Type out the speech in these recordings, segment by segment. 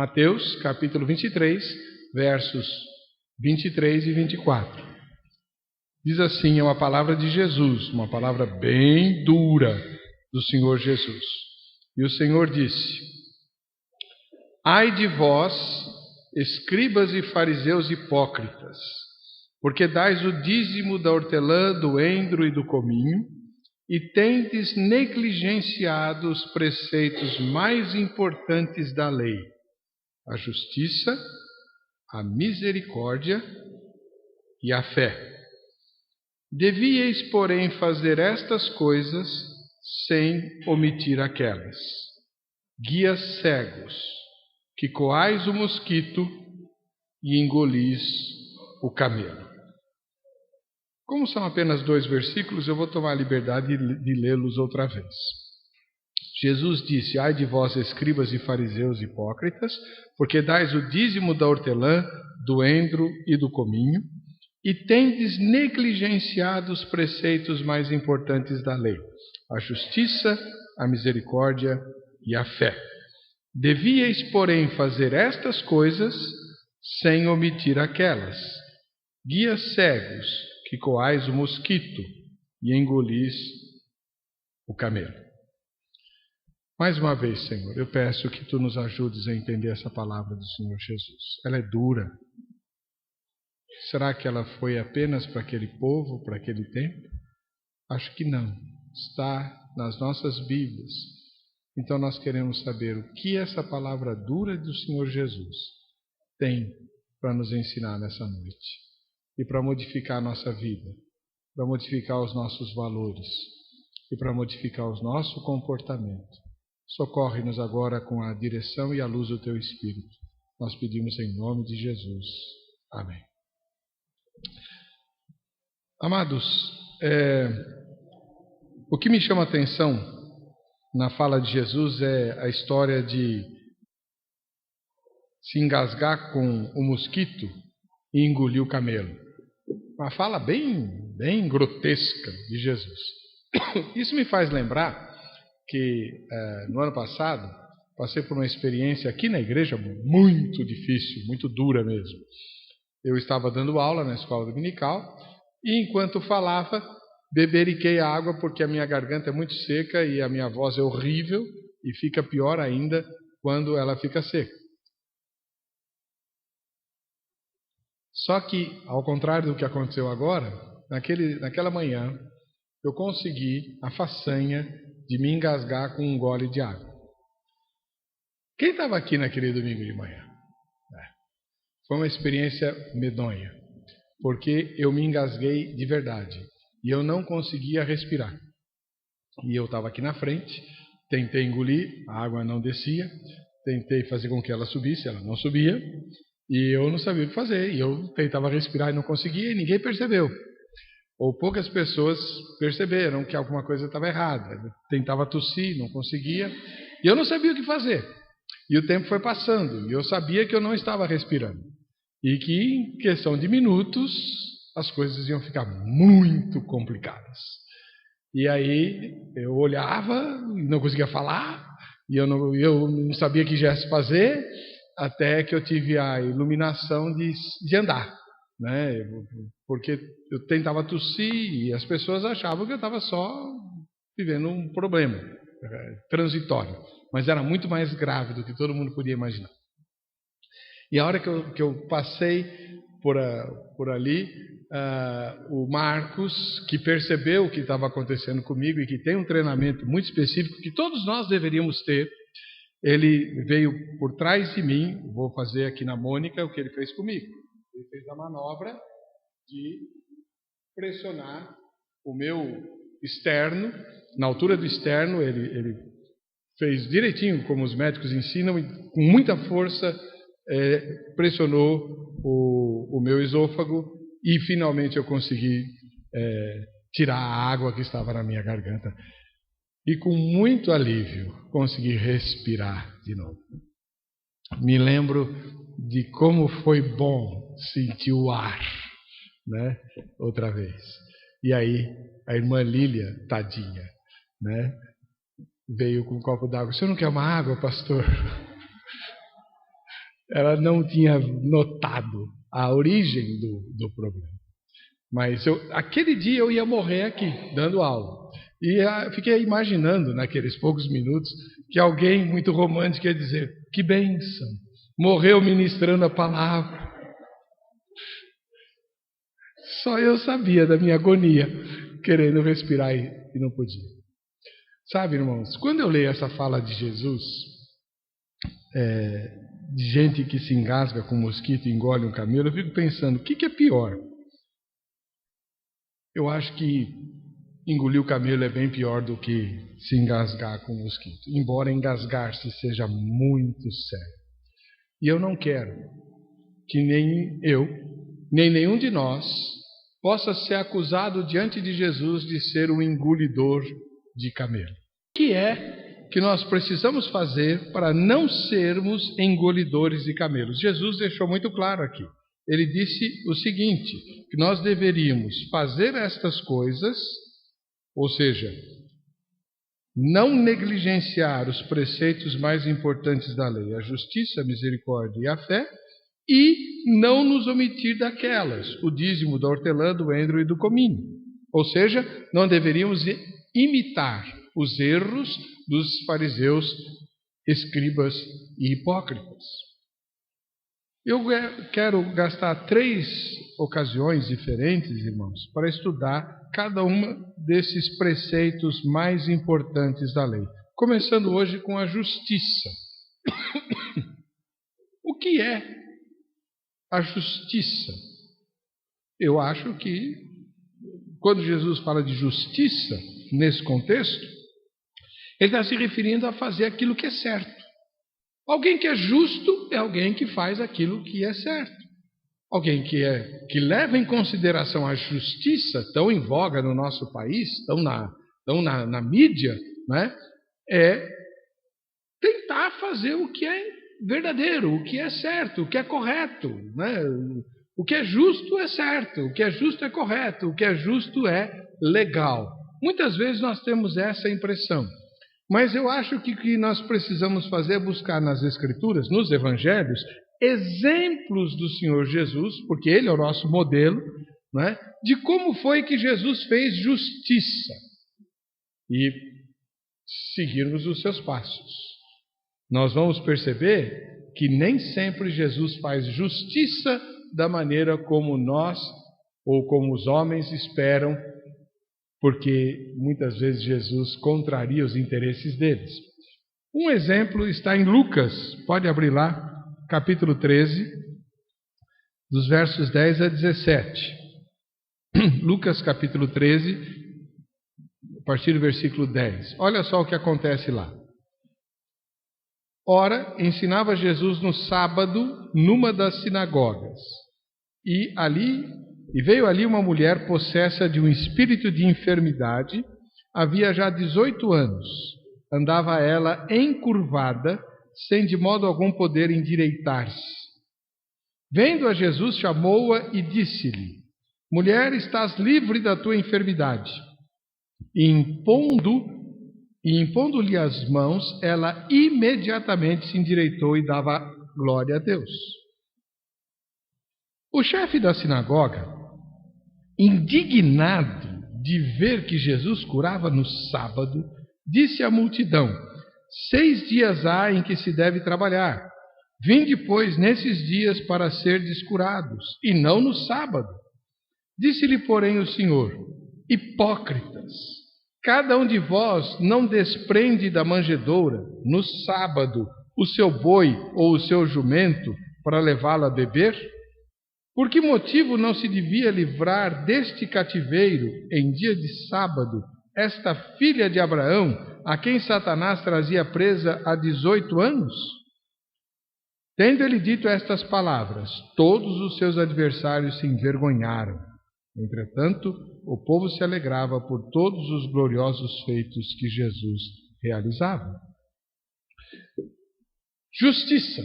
Mateus, capítulo 23, versos 23 e 24. Diz assim, é uma palavra de Jesus, uma palavra bem dura do Senhor Jesus. E o Senhor disse: Ai de vós, escribas e fariseus hipócritas, porque dais o dízimo da hortelã, do endro e do cominho, e tendes negligenciado os preceitos mais importantes da lei: a justiça, a misericórdia e a fé. Devíeis, porém, fazer estas coisas sem omitir aquelas. Guias cegos, que coais o mosquito e engolis o camelo. Como são apenas 2 versículos, eu vou tomar a liberdade de lê-los outra vez. Jesus disse: Ai de vós, escribas e fariseus hipócritas, porque dais o dízimo da hortelã, do endro e do cominho, e tendes negligenciado os preceitos mais importantes da lei: a justiça, a misericórdia e a fé. Devíeis, porém, fazer estas coisas sem omitir aquelas. Guias cegos, que coais o mosquito e engolis o camelo. Mais uma vez, Senhor, eu peço que Tu nos ajudes a entender essa palavra do Senhor Jesus. Ela é dura. Será que ela foi apenas para aquele povo, para aquele tempo? Acho que não. Está nas nossas Bíblias. Então nós queremos saber o que essa palavra dura do Senhor Jesus tem para nos ensinar nessa noite. E para modificar a nossa vida, para modificar os nossos valores e para modificar o nosso comportamento. Socorre-nos agora com a direção e a luz do Teu Espírito. Nós pedimos em nome de Jesus. Amém. Amados, o que me chama a atenção na fala de Jesus é a história de se engasgar com o mosquito e engolir o camelo. Uma fala bem grotesca de Jesus. Isso me faz lembrar que no ano passado passei por uma experiência aqui na igreja muito difícil, muito dura mesmo. Eu estava dando aula na escola dominical e enquanto falava, beberiquei a água porque a minha garganta é muito seca e a minha voz é horrível e fica pior ainda quando ela fica seca. Só que, ao contrário do que aconteceu agora, naquela manhã, eu consegui a façanha de me engasgar com um gole de água. Quem estava aqui naquele domingo de manhã? Foi uma experiência medonha, porque eu me engasguei de verdade e eu não conseguia respirar. E eu estava aqui na frente, tentei engolir, a água não descia, tentei fazer com que ela subisse, ela não subia, e eu não sabia o que fazer, e eu tentava respirar e não conseguia, e ninguém percebeu. Ou poucas pessoas perceberam que alguma coisa estava errada. Eu tentava tossir, não conseguia, e eu não sabia o que fazer. E o tempo foi passando, e eu sabia que eu não estava respirando. E que em questão de minutos, as coisas iam ficar muito complicadas. E aí eu olhava, e não conseguia falar, e eu não sabia que gesto fazer, até que eu tive a iluminação de andar. Né? Porque eu tentava tossir e as pessoas achavam que eu estava só vivendo um problema transitório, mas era muito mais grave do que todo mundo podia imaginar. E a hora que eu passei por ali, o Marcos, que percebeu o que estava acontecendo comigo e que tem um treinamento muito específico que todos nós deveríamos ter, ele veio por trás de mim. Vou fazer aqui na Mônica o que ele fez comigo. Ele fez a manobra de pressionar o meu externo, na altura do externo, ele fez direitinho como os médicos ensinam, e com muita força pressionou o meu esôfago e finalmente eu consegui tirar a água que estava na minha garganta. E com muito alívio consegui respirar de novo. Me lembro de como foi bom sentir o ar, né? Outra vez. E aí, a irmã Lília, tadinha, né? Veio com um copo d'água. O senhor não quer uma água, pastor? ela não tinha notado a origem do problema. Mas aquele dia eu ia morrer aqui, dando aula. E fiquei imaginando, naqueles poucos minutos, que alguém muito romântico ia dizer: que bênção, morreu ministrando a palavra. Só eu sabia da minha agonia, querendo respirar e não podia. Sabe, irmãos, quando eu leio essa fala de Jesus, de gente que se engasga com um mosquito e engole um camelo, eu fico pensando, o que é pior? Eu acho que engolir o camelo é bem pior do que se engasgar com um mosquito, embora engasgar-se seja muito sério. E eu não quero que nem eu, nem nenhum de nós, possa ser acusado diante de Jesus de ser um engolidor de camelo. O que é que nós precisamos fazer para não sermos engolidores de camelos? Jesus deixou muito claro aqui. Ele disse o seguinte, que nós deveríamos fazer estas coisas, ou seja, não negligenciar os preceitos mais importantes da lei, a justiça, a misericórdia e a fé, e não nos omitir daquelas, o dízimo da hortelã, do endro e do cominho. Ou seja, não deveríamos imitar os erros dos fariseus, escribas e hipócritas. Eu quero gastar 3 ocasiões diferentes, irmãos, para estudar cada uma desses preceitos mais importantes da lei. Começando hoje com a justiça. O que é a justiça? Eu acho que, quando Jesus fala de justiça, nesse contexto, ele está se referindo a fazer aquilo que é certo. Alguém que é justo é alguém que faz aquilo que é certo. Alguém que leva em consideração a justiça, tão em voga no nosso país, tão na mídia, né? É tentar fazer o que é verdadeiro, o que é certo, o que é correto, né? O que é justo é certo, o que é justo é correto, o que é justo é legal. Muitas vezes nós temos essa impressão. Mas eu acho que o que nós precisamos fazer é buscar nas Escrituras, nos Evangelhos, exemplos do Senhor Jesus, porque Ele é o nosso modelo, né, de como foi que Jesus fez justiça e seguirmos os seus passos. Nós vamos perceber que nem sempre Jesus faz justiça da maneira como nós ou como os homens esperam, porque muitas vezes Jesus contraria os interesses deles. Um exemplo está em Lucas, pode abrir lá, capítulo 13, dos versos 10 a 17. Lucas capítulo 13, a partir do versículo 10. Olha só o que acontece lá. Ora, ensinava Jesus no sábado numa das sinagogas, e veio ali uma mulher possessa de um espírito de enfermidade, havia já 18 anos. Andava ela encurvada, sem de modo algum poder endireitar-se. Vendo a Jesus, chamou-a e disse-lhe: Mulher, estás livre da tua enfermidade. E impondo-lhe as mãos, ela imediatamente se endireitou e dava glória a Deus. O chefe da sinagoga, indignado de ver que Jesus curava no sábado, disse à multidão: 6 dias há em que se deve trabalhar. Vinde, pois, nesses dias para serdes curados, e não no sábado. Disse-lhe, porém, o Senhor: Hipócritas, cada um de vós não desprende da manjedoura, no sábado, o seu boi ou o seu jumento, para levá-lo a beber? Por que motivo não se devia livrar deste cativeiro, em dia de sábado, esta filha de Abraão, a quem Satanás trazia presa há 18 anos? Tendo ele dito estas palavras, todos os seus adversários se envergonharam. Entretanto, o povo se alegrava por todos os gloriosos feitos que Jesus realizava. Justiça.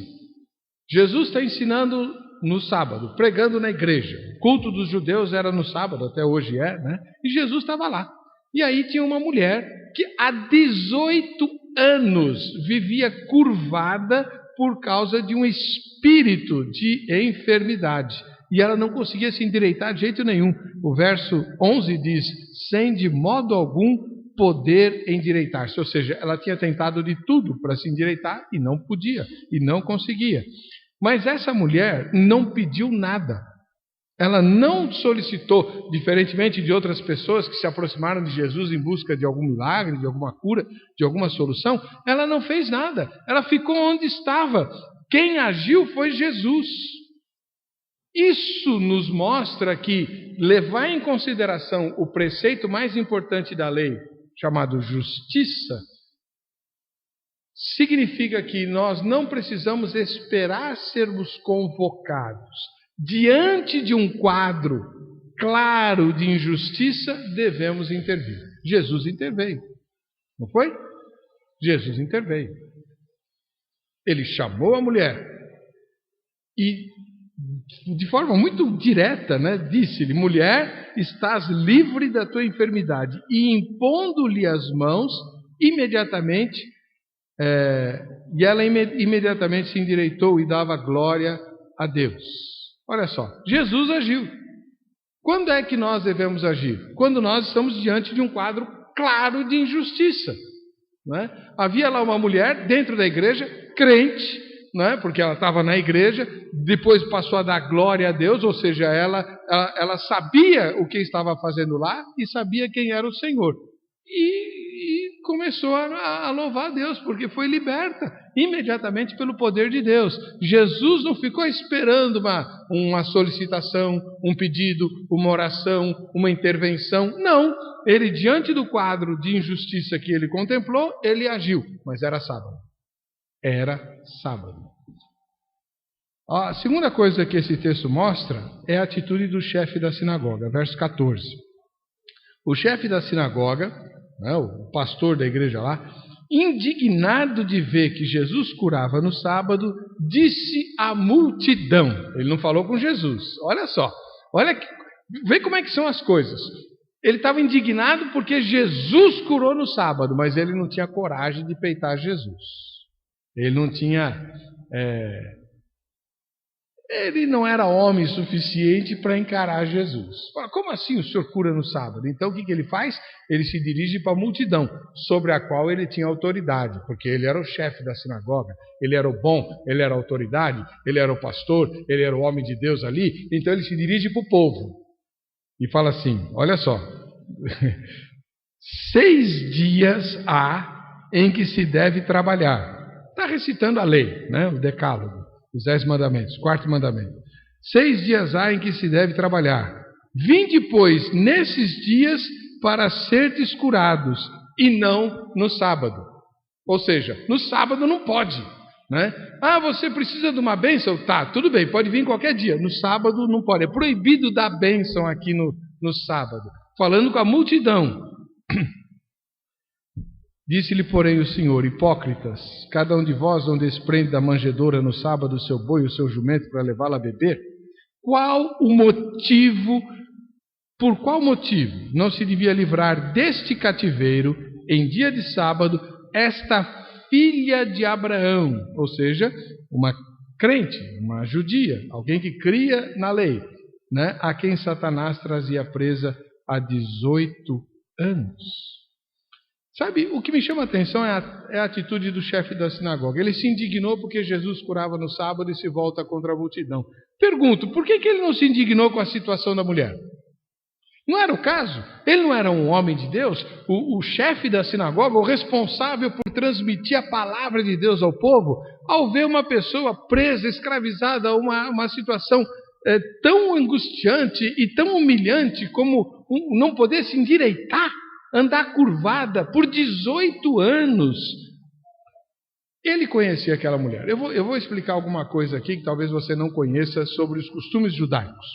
Jesus está ensinando no sábado, pregando na igreja. O culto dos judeus era no sábado, até hoje é, né? E Jesus estava lá. E aí tinha uma mulher que há 18 anos vivia curvada por causa de um espírito de enfermidade. E ela não conseguia se endireitar de jeito nenhum. O verso 11 diz, sem de modo algum poder endireitar-se. Ou seja, ela tinha tentado de tudo para se endireitar e não podia, e não conseguia. Mas essa mulher não pediu nada. Ela não solicitou, diferentemente de outras pessoas que se aproximaram de Jesus em busca de algum milagre, de alguma cura, de alguma solução, ela não fez nada. Ela ficou onde estava. Quem agiu foi Jesus. Isso nos mostra que levar em consideração o preceito mais importante da lei, chamado justiça, significa que nós não precisamos esperar sermos convocados. Diante de um quadro claro de injustiça, devemos intervir. Jesus interveio. Não foi? Jesus interveio. Ele chamou a mulher e, de forma muito direta, disse-lhe, mulher, estás livre da tua enfermidade. E impondo-lhe as mãos, imediatamente, e ela imediatamente se endireitou e dava glória a Deus. Olha só, Jesus agiu. Quando é que nós devemos agir? Quando nós estamos diante de um quadro claro de injustiça. Não é? Havia lá uma mulher dentro da igreja, crente, não é? Porque ela estava na igreja, depois passou a dar glória a Deus, ou seja, ela sabia o que estava fazendo lá e sabia quem era o Senhor. E começou a louvar a Deus, porque foi liberta imediatamente pelo poder de Deus. Jesus não ficou esperando uma solicitação, um pedido, uma oração, uma intervenção. Não, ele diante do quadro de injustiça que ele contemplou, ele agiu, mas era sábado. Era sábado. A segunda coisa que esse texto mostra é a atitude do chefe da sinagoga, verso 14. O chefe da sinagoga, o pastor da igreja lá, indignado de ver que Jesus curava no sábado, disse à multidão. Ele não falou com Jesus. Olha só, vê como é que são as coisas. Ele estava indignado porque Jesus curou no sábado, mas ele não tinha coragem de peitar Jesus. Ele não tinha... Ele não era homem suficiente para encarar Jesus. Como assim o senhor cura no sábado? Então o que ele faz? Ele se dirige para a multidão, sobre a qual ele tinha autoridade, porque ele era o chefe da sinagoga, ele era o bom, ele era a autoridade, ele era o pastor, ele era o homem de Deus ali. Então ele se dirige para o povo e fala assim, olha só, 6 dias há em que se deve trabalhar. Está recitando a lei, o decálogo. Os 10 mandamentos, 4º mandamento. 6 dias há em que se deve trabalhar. Vinde, pois, nesses dias para serdes curados, e não no sábado. Ou seja, no sábado não pode. Você precisa de uma bênção? Tá, tudo bem, pode vir qualquer dia. No sábado não pode. É proibido dar bênção aqui no sábado. Falando com a multidão. Disse-lhe, porém, o Senhor, hipócritas, cada um de vós não desprende da manjedoura no sábado o seu boi e o seu jumento para levá-lo a beber? Por qual motivo não se devia livrar deste cativeiro, em dia de sábado, esta filha de Abraão? Ou seja, uma crente, uma judia, alguém que cria na lei, a quem Satanás trazia presa há 18 anos. Sabe, o que me chama a atenção é a atitude do chefe da sinagoga. Ele se indignou porque Jesus curava no sábado e se volta contra a multidão. Pergunto, por que ele não se indignou com a situação da mulher? Não era o caso? Ele não era um homem de Deus? O chefe da sinagoga, o responsável por transmitir a palavra de Deus ao povo, ao ver uma pessoa presa, escravizada, uma situação tão angustiante e tão humilhante como não poder se endireitar, andar curvada por 18 anos. Ele conhecia aquela mulher. Eu vou explicar alguma coisa aqui que talvez você não conheça sobre os costumes judaicos.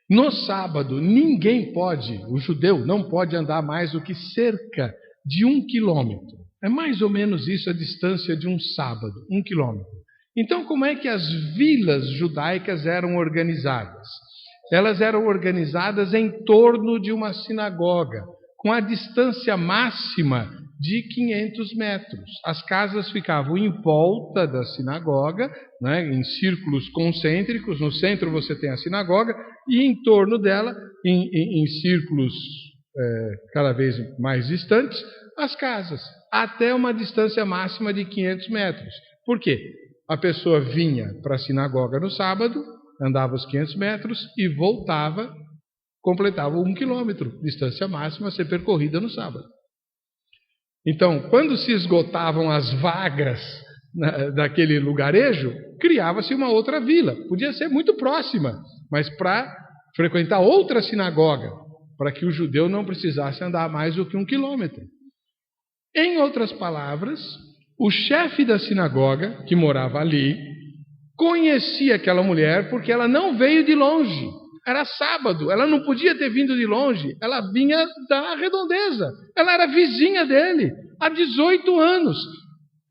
No sábado, ninguém pode, o judeu não pode andar mais do que cerca de 1 quilômetro. É mais ou menos isso a distância de um sábado, 1 quilômetro. Então, como é que as vilas judaicas eram organizadas? Elas eram organizadas em torno de uma sinagoga, com a distância máxima de 500 metros. As casas ficavam em volta da sinagoga, né, em círculos concêntricos. No centro você tem a sinagoga e em torno dela, em círculos cada vez mais distantes, as casas, até uma distância máxima de 500 metros. Por quê? A pessoa vinha para a sinagoga no sábado, andava os 500 metros e voltava, completava 1 quilômetro, distância máxima a ser percorrida no sábado. Então, quando se esgotavam as vagas daquele lugarejo, criava-se uma outra vila. Podia ser muito próxima, mas para frequentar outra sinagoga, para que o judeu não precisasse andar mais do que 1 quilômetro. Em outras palavras, o chefe da sinagoga, que morava ali, conhecia aquela mulher porque ela não veio de longe. Era sábado, ela não podia ter vindo de longe, ela vinha da redondeza, ela era vizinha dele há 18 anos.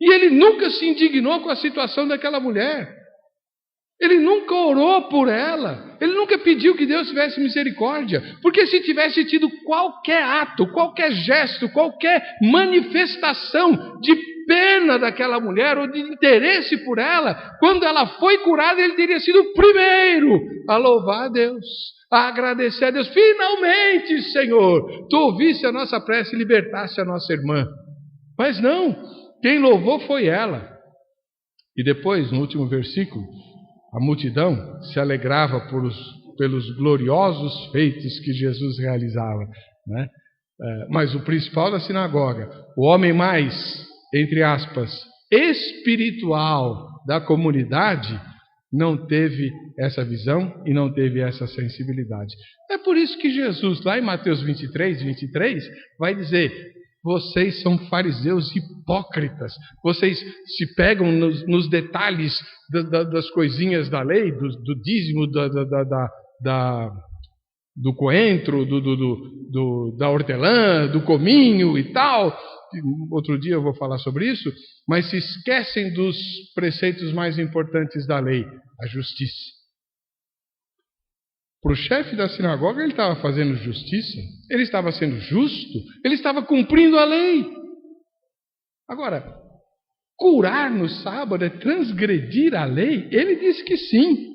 E ele nunca se indignou com a situação daquela mulher. Ele nunca orou por ela, ele nunca pediu que Deus tivesse misericórdia, porque se tivesse tido qualquer ato, qualquer gesto, qualquer manifestação de pena daquela mulher ou de interesse por ela, quando ela foi curada, ele teria sido o primeiro a louvar a Deus, a agradecer a Deus. Finalmente, Senhor, tu ouvisse a nossa prece e libertasse a nossa irmã. Mas não, quem louvou foi ela. E depois, no último versículo, a multidão se alegrava pelos gloriosos feitos que Jesus realizava, né? Mas o principal da sinagoga, o homem mais, entre aspas, espiritual da comunidade, não teve essa visão e não teve essa sensibilidade. É por isso que Jesus, lá em Mateus 23, vai dizer: vocês são fariseus hipócritas, vocês se pegam nos detalhes das coisinhas da lei, do dízimo, do coentro, da hortelã, do cominho e tal. Outro dia eu vou falar sobre isso, mas se esquecem dos preceitos mais importantes da lei, a justiça. Para o chefe da sinagoga, ele estava fazendo justiça, ele estava sendo justo, ele estava cumprindo a lei. Agora, curar no sábado é transgredir a lei? Ele disse que sim.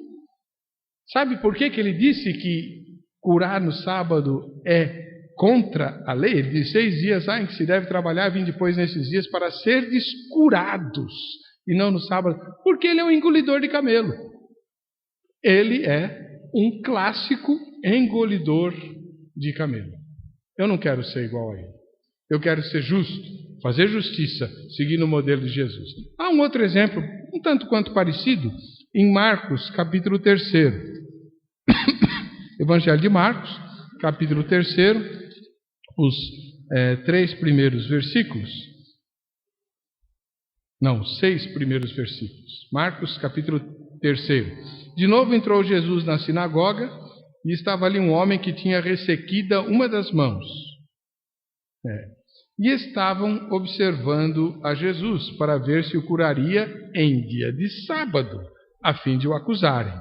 Sabe por que ele disse que curar no sábado é contra a lei? Ele diz: 6 dias há em que se deve trabalhar, vim depois nesses dias para serdes curados, e não no sábado, porque ele é um engolidor de camelo. Ele é um clássico engolidor de camelo. Eu não quero ser igual a ele. Eu quero ser justo, fazer justiça, seguindo o modelo de Jesus. Há um outro exemplo, um tanto quanto parecido, em Marcos, capítulo 3. Evangelho de Marcos, capítulo 3, os 3 primeiros versículos. Não, 6 primeiros versículos. Marcos, capítulo 3. De novo entrou Jesus na sinagoga e estava ali um homem que tinha ressequida uma das mãos. E estavam observando a Jesus para ver se o curaria em dia de sábado, a fim de o acusarem.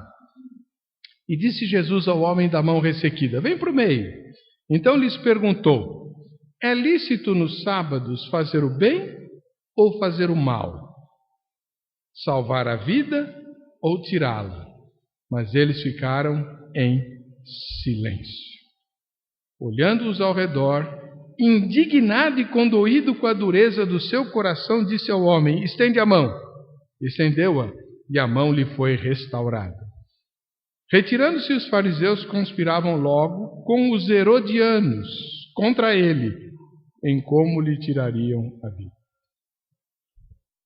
E disse Jesus ao homem da mão ressequida: vem para o meio. Então lhes perguntou: é lícito nos sábados fazer o bem ou fazer o mal? Salvar a vida ou tirá-la? Mas eles ficaram em silêncio. Olhando-os ao redor, indignado e condoído com a dureza do seu coração, disse ao homem: estende a mão. Estendeu-a, e a mão lhe foi restaurada. Retirando-se os fariseus, conspiravam logo com os herodianos contra ele, em como lhe tirariam a vida.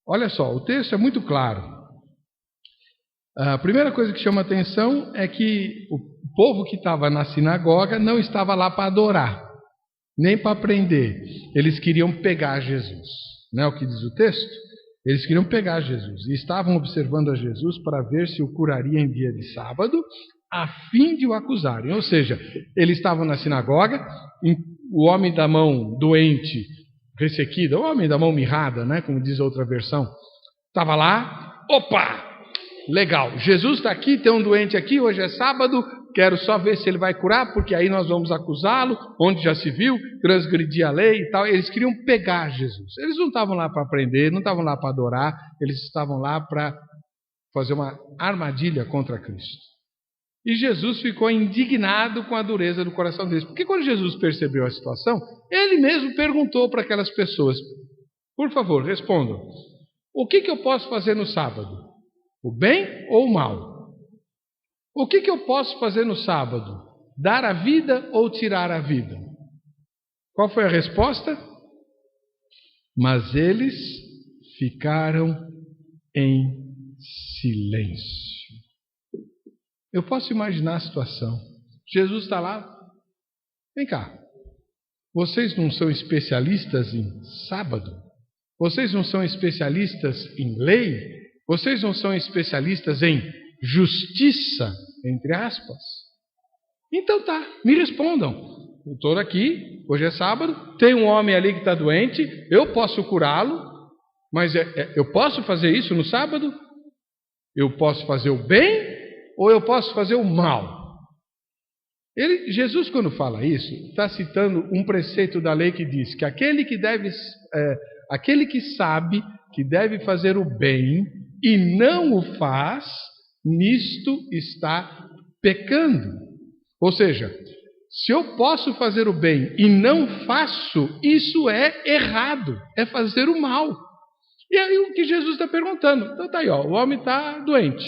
Olha só, o texto é muito claro. A primeira coisa que chama atenção é que o povo que estava na sinagoga não estava lá para adorar, nem para aprender. Eles queriam pegar Jesus. Não é o que diz o texto? Eles queriam pegar Jesus e estavam observando a Jesus para ver se o curaria em dia de sábado, a fim de o acusarem. Ou seja, eles estavam na sinagoga, o homem da mão doente, ressequida, o homem da mão mirrada, né, como diz a outra versão, estava lá. Opa! Legal, Jesus está aqui, tem um doente aqui, hoje é sábado, quero só ver se ele vai curar, porque aí nós vamos acusá-lo, onde já se viu, transgredir a lei e tal. Eles queriam pegar Jesus. Eles não estavam lá para aprender, não estavam lá para adorar, eles estavam lá para fazer uma armadilha contra Cristo. E Jesus ficou indignado com a dureza do coração deles. Porque quando Jesus percebeu a situação, ele mesmo perguntou para aquelas pessoas: por favor, respondam. O que eu posso fazer no sábado? O bem ou o mal? O que eu posso fazer no sábado? Dar a vida ou tirar a vida? Qual foi a resposta? Mas eles ficaram em silêncio. Eu posso imaginar a situação. Jesus está lá. Vem cá. Vocês não são especialistas em sábado? Vocês não são especialistas em lei? Vocês não são especialistas em justiça, entre aspas? Então tá, me respondam. Eu estou aqui, hoje é sábado, tem um homem ali que está doente, eu posso curá-lo, mas eu posso fazer isso no sábado? Eu posso fazer o bem ou eu posso fazer o mal? Jesus, quando fala isso, está citando um preceito da lei que diz que aquele que sabe que deve fazer o bem e não o faz, nisto está pecando. Ou seja, se eu posso fazer o bem e não faço, isso é errado, é fazer o mal. E aí o que Jesus está perguntando? Então tá aí, ó, o homem está doente.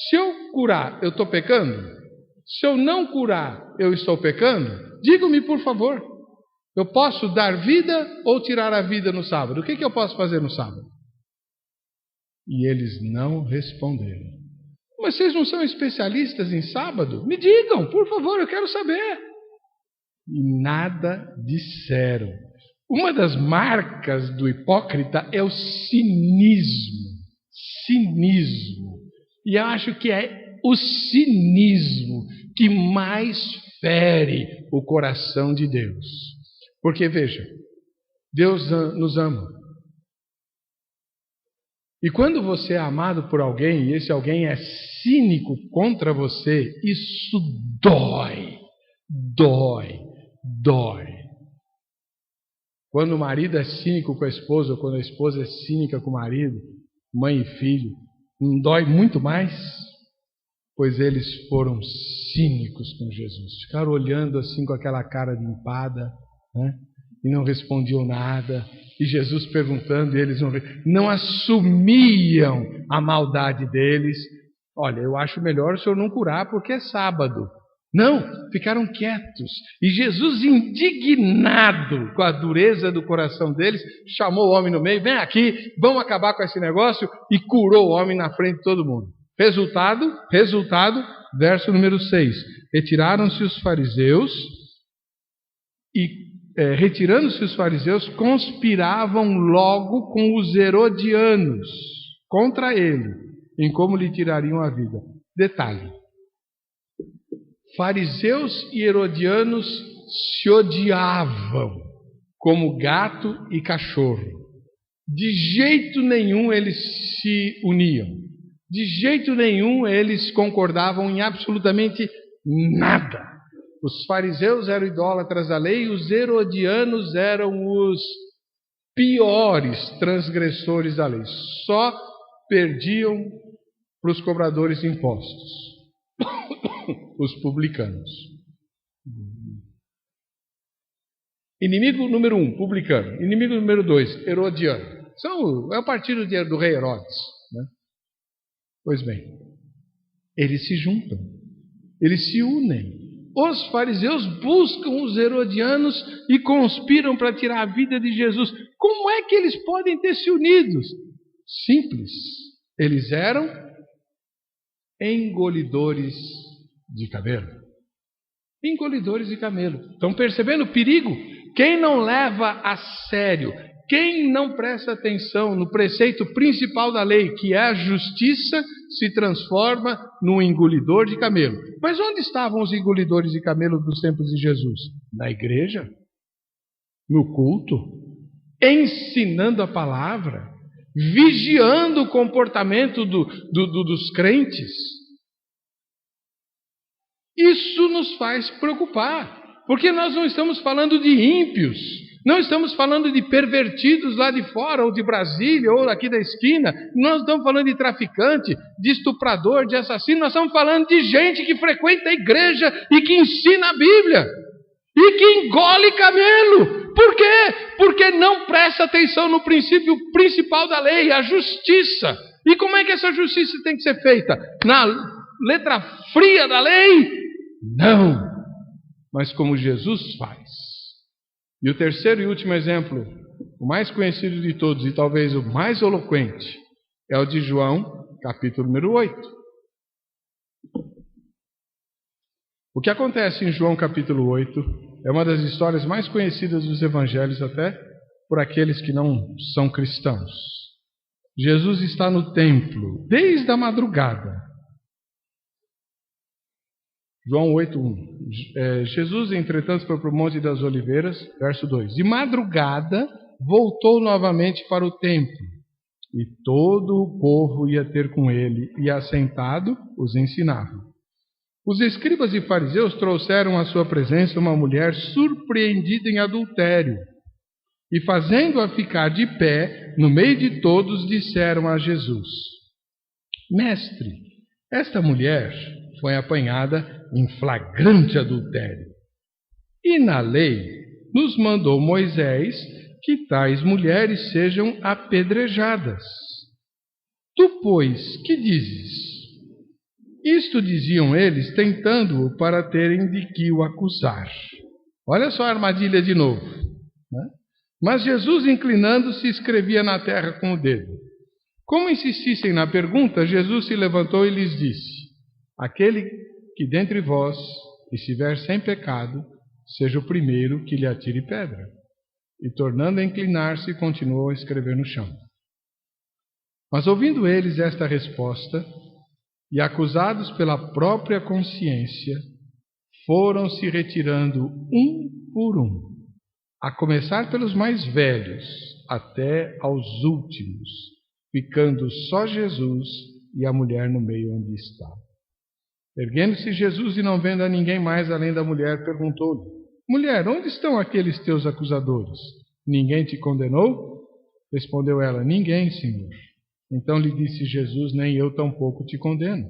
Se eu curar, eu estou pecando? Se eu não curar, eu estou pecando? Diga-me, por favor. Eu posso dar vida ou tirar a vida no sábado? O que eu posso fazer no sábado? E eles não responderam. Mas vocês não são especialistas em sábado? Me digam, por favor, eu quero saber. E nada disseram. Uma das marcas do hipócrita é o cinismo. Cinismo. E eu acho que é o cinismo que mais fere o coração de Deus. Porque, veja, Deus nos ama. E quando você é amado por alguém, e esse alguém é cínico contra você, isso dói. Dói. Dói. Quando o marido é cínico com a esposa, ou quando a esposa é cínica com o marido, mãe e filho, não dói muito mais? Pois eles foram cínicos com Jesus. Ficaram olhando assim com aquela cara de empada, né? E não respondiam nada. E Jesus perguntando, e eles não assumiam a maldade deles. Olha, eu acho melhor o senhor não curar porque é sábado. Não, ficaram quietos. E Jesus, indignado com a dureza do coração deles, chamou o homem no meio: vem aqui, vamos acabar com esse negócio, e curou o homem na frente de todo mundo. Resultado, verso número 6. Retiraram-se os fariseus e, retirando-se os fariseus, conspiravam logo com os herodianos contra ele, em como lhe tirariam a vida. Detalhe: fariseus e herodianos se odiavam como gato e cachorro. De jeito nenhum eles se uniam. De jeito nenhum eles concordavam em absolutamente nada. Os fariseus eram idólatras da lei, e os herodianos eram os piores transgressores da lei. Só perdiam para os cobradores de impostos, os publicanos. Inimigo número 1, publicano. Inimigo número 2, herodiano. É o partido do rei Herodes, né? Pois bem, eles se juntam, eles se unem. Os fariseus buscam os herodianos e conspiram para tirar a vida de Jesus. Como é que eles podem ter se unidos? Simples, eles eram engolidores de camelo. Engolidores de camelo. Estão percebendo o perigo? Quem não leva a sério, quem não presta atenção no preceito principal da lei, que é a justiça, se transforma num engolidor de camelo. Mas onde estavam os engolidores de camelo dos tempos de Jesus? Na igreja? No culto? Ensinando a palavra? Vigiando o comportamento dos crentes? Isso nos faz preocupar, porque nós não estamos falando de ímpios, não estamos falando de pervertidos lá de fora, ou de Brasília, ou aqui da esquina, nós estamos falando de traficante, de estuprador, de assassino, nós estamos falando de gente que frequenta a igreja e que ensina a Bíblia, e que engole camelo. Por quê? Porque não presta atenção no princípio principal da lei, a justiça. E como é que essa justiça tem que ser feita? Na letra fria da lei? Não, mas como Jesus faz. E o terceiro e último exemplo, o mais conhecido de todos e talvez o mais eloquente, é o de João, capítulo número 8. O que acontece em João capítulo 8 é uma das histórias mais conhecidas dos evangelhos, até por aqueles que não são cristãos. Jesus está no templo desde a madrugada. João 8:1. Jesus, entretanto, foi para o Monte das Oliveiras, verso 2. De madrugada, voltou novamente para o templo, e todo o povo ia ter com ele, e assentado, os ensinava. Os escribas e fariseus trouxeram à sua presença uma mulher surpreendida em adultério, e fazendo-a ficar de pé, no meio de todos, disseram a Jesus: Mestre, esta mulher foi apanhada em flagrante adultério. E na lei nos mandou Moisés que tais mulheres sejam apedrejadas. Tu, pois, que dizes? Isto diziam eles, tentando-o para terem de que o acusar. Olha só a armadilha de novo, né? Mas Jesus, inclinando-se, escrevia na terra com o dedo. Como insistissem na pergunta, Jesus se levantou e lhes disse: Aquele que dentre vós estiver sem pecado, seja o primeiro que lhe atire pedra. E tornando a inclinar-se, continuou a escrever no chão. Mas ouvindo eles esta resposta, e acusados pela própria consciência, foram se retirando um por um, a começar pelos mais velhos, até aos últimos, ficando só Jesus e a mulher no meio onde estava. Erguendo-se Jesus e não vendo a ninguém mais além da mulher, perguntou-lhe: Mulher, onde estão aqueles teus acusadores? Ninguém te condenou? Respondeu ela: Ninguém, Senhor. Então lhe disse Jesus: Nem eu tampouco te condeno.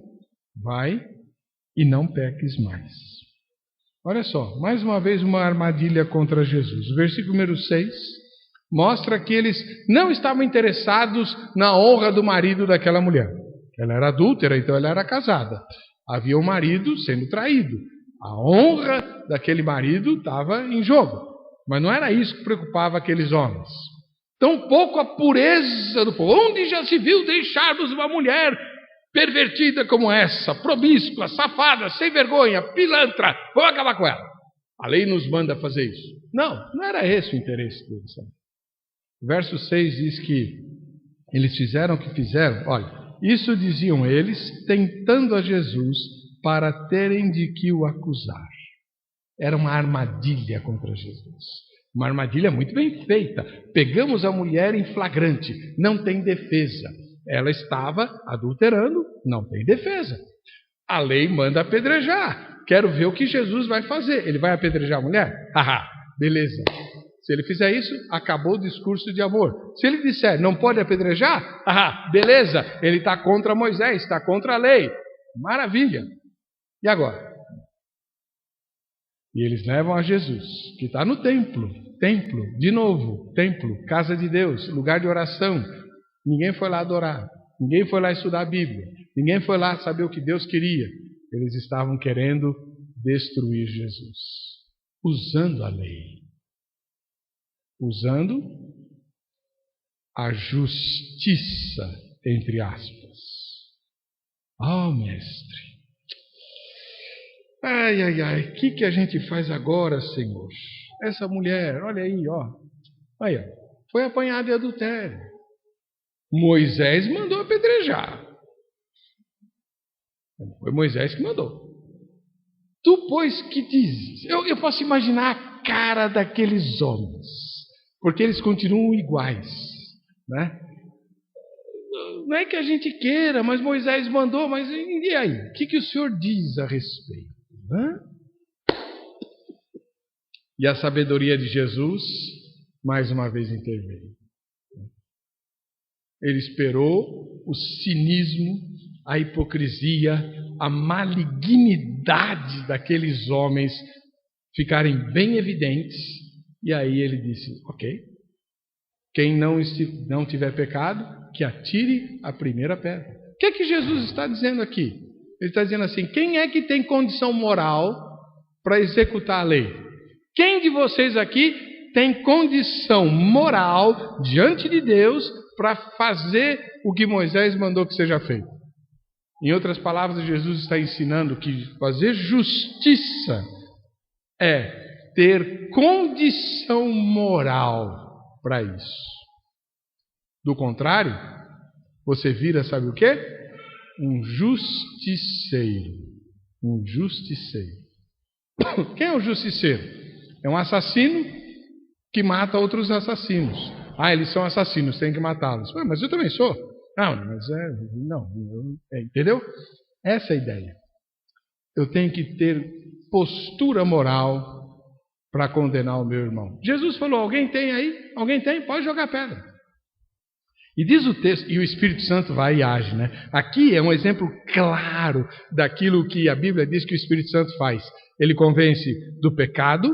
Vai e não peques mais. Olha só, mais uma vez uma armadilha contra Jesus. O versículo número 6 mostra que eles não estavam interessados na honra do marido daquela mulher. Ela era adúltera, então ela era casada. Havia um marido sendo traído. A honra daquele marido estava em jogo. Mas não era isso que preocupava aqueles homens. Tampouco a pureza do povo. Onde já se viu deixarmos uma mulher pervertida como essa, promíscua, safada, sem vergonha, pilantra? Vamos acabar com ela. A lei nos manda fazer isso. Não era esse o interesse deles. O verso 6 diz que eles fizeram o que fizeram. Olha, isso diziam eles, tentando a Jesus para terem de que o acusar. Era uma armadilha contra Jesus. Uma armadilha muito bem feita. Pegamos a mulher em flagrante, não tem defesa. Ela estava adulterando, não tem defesa. A lei manda apedrejar. Quero ver o que Jesus vai fazer. Ele vai apedrejar a mulher? Haha, beleza. Se ele fizer isso, acabou o discurso de amor. Se ele disser, não pode apedrejar, beleza, ele está contra Moisés, está contra a lei. Maravilha. E agora? E eles levam a Jesus, que está no templo, de novo, templo, casa de Deus, lugar de oração. Ninguém foi lá adorar, ninguém foi lá estudar a Bíblia, ninguém foi lá saber o que Deus queria. Eles estavam querendo destruir Jesus, usando a lei. Usando a justiça, entre aspas. Mestre. Ai, o que a gente faz agora, Senhor? Essa mulher, olha aí, Olha, foi apanhada em adultério. Moisés mandou apedrejar. Foi Moisés que mandou. Tu, pois, que dizes? Eu posso imaginar a cara daqueles homens, porque eles continuam iguais, né? Não é que a gente queira, mas Moisés mandou, mas e aí? O que o Senhor diz a respeito? E a sabedoria de Jesus, mais uma vez, interveio. Ele esperou o cinismo, a hipocrisia, a malignidade daqueles homens ficarem bem evidentes. E aí ele disse, ok, quem não tiver pecado, que atire a primeira pedra. O que é que Jesus está dizendo aqui? Ele está dizendo assim, quem é que tem condição moral para executar a lei? Quem de vocês aqui tem condição moral diante de Deus para fazer o que Moisés mandou que seja feito? Em outras palavras, Jesus está ensinando que fazer justiça é ter condição moral para isso. Do contrário, você vira, sabe o quê? Um justiceiro. Um justiceiro. Quem é o justiceiro? É um assassino que mata outros assassinos. Eles são assassinos, tem que matá-los. Mas eu também sou. Entendeu? Essa é a ideia. Eu tenho que ter postura moral para condenar o meu irmão. Jesus falou, alguém tem aí? Alguém tem? Pode jogar pedra. E diz o texto, e o Espírito Santo vai e age, né? Aqui é um exemplo claro daquilo que a Bíblia diz que o Espírito Santo faz. Ele convence do pecado,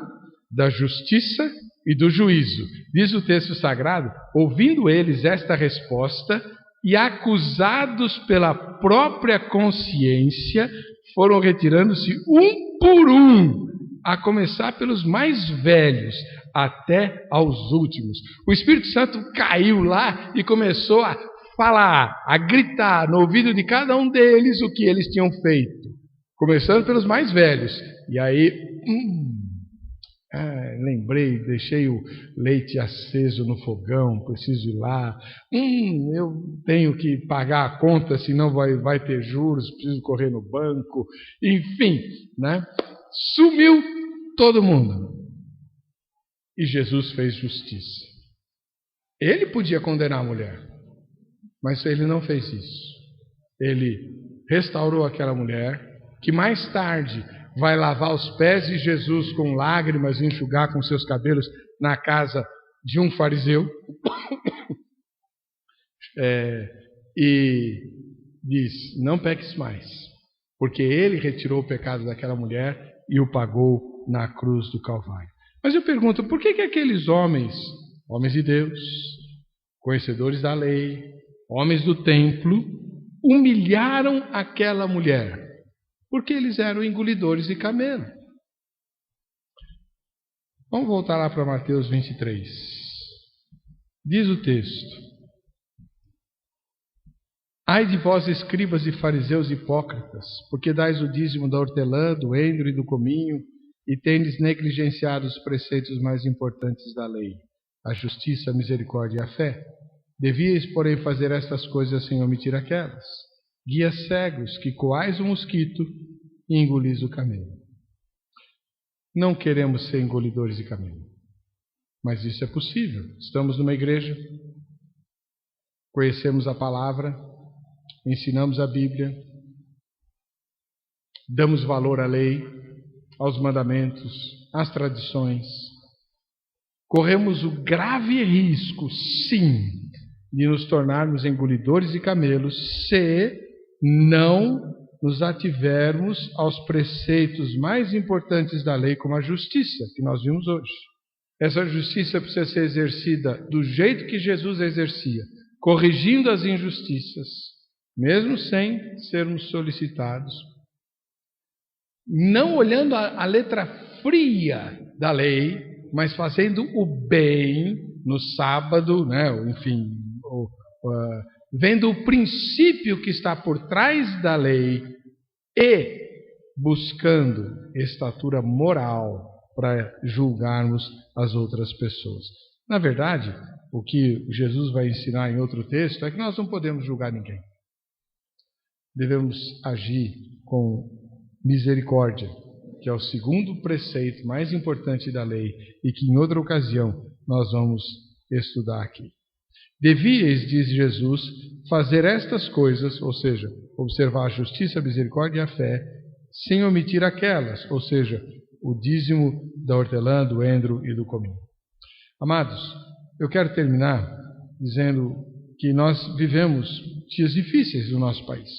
da justiça e do juízo. Diz o texto sagrado, ouvindo eles esta resposta e acusados pela própria consciência, foram retirando-se um por um, a começar pelos mais velhos, até aos últimos. O Espírito Santo caiu lá e começou a falar, a gritar no ouvido de cada um deles o que eles tinham feito. Começando pelos mais velhos. E aí, lembrei, deixei o leite aceso no fogão, preciso ir lá. Eu tenho que pagar a conta, senão vai ter juros, preciso correr no banco. Enfim, né? Sumiu todo mundo. E Jesus fez justiça. Ele podia condenar a mulher, mas ele não fez isso. Ele restaurou aquela mulher, que mais tarde vai lavar os pés de Jesus com lágrimas e enxugar com seus cabelos na casa de um fariseu. E diz, não peques mais, porque ele retirou o pecado daquela mulher e o pagou na cruz do Calvário. Mas eu pergunto, por que aqueles homens de Deus, conhecedores da lei, homens do templo, humilharam aquela mulher? Porque eles eram engolidores de camelo. Vamos voltar lá para Mateus 23. Diz o texto: ai de vós, escribas e fariseus hipócritas, porque dais o dízimo da hortelã, do endro e do cominho, e tendes negligenciado os preceitos mais importantes da lei, a justiça, a misericórdia e a fé. Devíeis, porém, fazer estas coisas sem omitir aquelas. Guias cegos, que coais o mosquito e engolis o camelo. Não queremos ser engolidores de camelo, mas isso é possível. Estamos numa igreja, conhecemos a palavra, ensinamos a Bíblia, damos valor à lei, aos mandamentos, às tradições. Corremos o grave risco, sim, de nos tornarmos engolidores de camelos se não nos ativermos aos preceitos mais importantes da lei, como a justiça, que nós vimos hoje. Essa justiça precisa ser exercida do jeito que Jesus exercia, corrigindo as injustiças, mesmo sem sermos solicitados. Não olhando a letra fria da lei, mas fazendo o bem no sábado, né? Enfim, vendo o princípio que está por trás da lei e buscando estatura moral para julgarmos as outras pessoas. Na verdade, o que Jesus vai ensinar em outro texto é que nós não podemos julgar ninguém. Devemos agir com misericórdia, que é o segundo preceito mais importante da lei e que em outra ocasião nós vamos estudar aqui. Devíeis, diz Jesus, fazer estas coisas, ou seja, observar a justiça, a misericórdia e a fé, sem omitir aquelas, ou seja, o dízimo da hortelã, do endro e do cominho. Amados, eu quero terminar dizendo que nós vivemos dias difíceis no nosso país.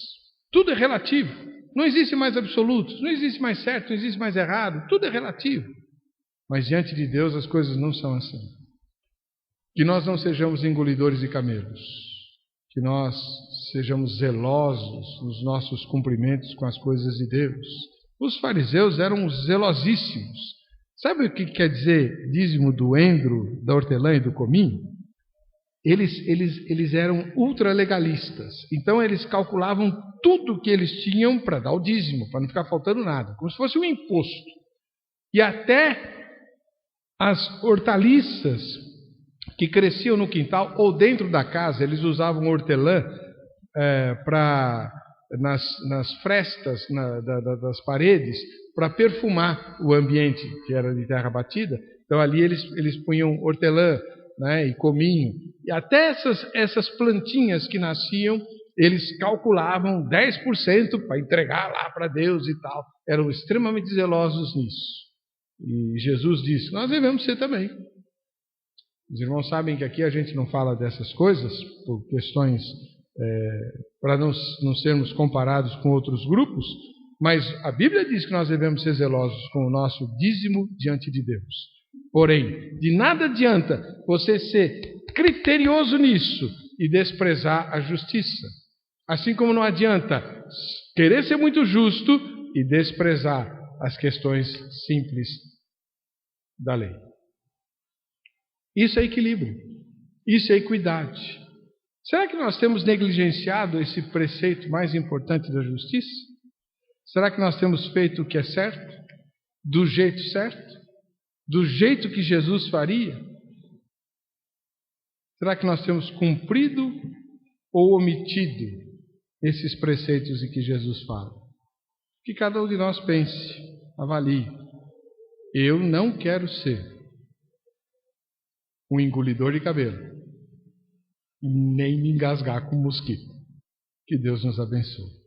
Tudo é relativo. Não existe mais absolutos, não existe mais certo, não existe mais errado. Tudo é relativo. Mas diante de Deus as coisas não são assim. Que nós não sejamos engolidores de camelos. Que nós sejamos zelosos nos nossos cumprimentos com as coisas de Deus. Os fariseus eram zelosíssimos. Sabe o que quer dizer dízimo do endro, da hortelã e do cominho? Eles eram ultralegalistas. Então eles calculavam tudo que eles tinham para dar o dízimo, para não ficar faltando nada, como se fosse um imposto. E até as hortaliças que cresciam no quintal ou dentro da casa, eles usavam hortelã nas frestas das paredes para perfumar o ambiente, que era de terra batida. Então ali eles punham hortelã, né, e cominho. E até essas plantinhas que nasciam, eles calculavam 10% para entregar lá para Deus e tal. Eram extremamente zelosos nisso. E Jesus disse, nós devemos ser também. Os irmãos sabem que aqui a gente não fala dessas coisas por questões para não sermos comparados com outros grupos, mas a Bíblia diz que nós devemos ser zelosos com o nosso dízimo diante de Deus. Porém, de nada adianta você ser criterioso nisso e desprezar a justiça. Assim como não adianta querer ser muito justo e desprezar as questões simples da lei. Isso é equilíbrio. Isso é equidade. Será que nós temos negligenciado esse preceito mais importante da justiça? Será que nós temos feito o que é certo? Do jeito certo? Do jeito que Jesus faria? Será que nós temos cumprido ou omitido esses preceitos em que Jesus fala? Que cada um de nós pense, avalie. Eu não quero ser um engolidor de cabelo, nem me engasgar com mosquito. Que Deus nos abençoe.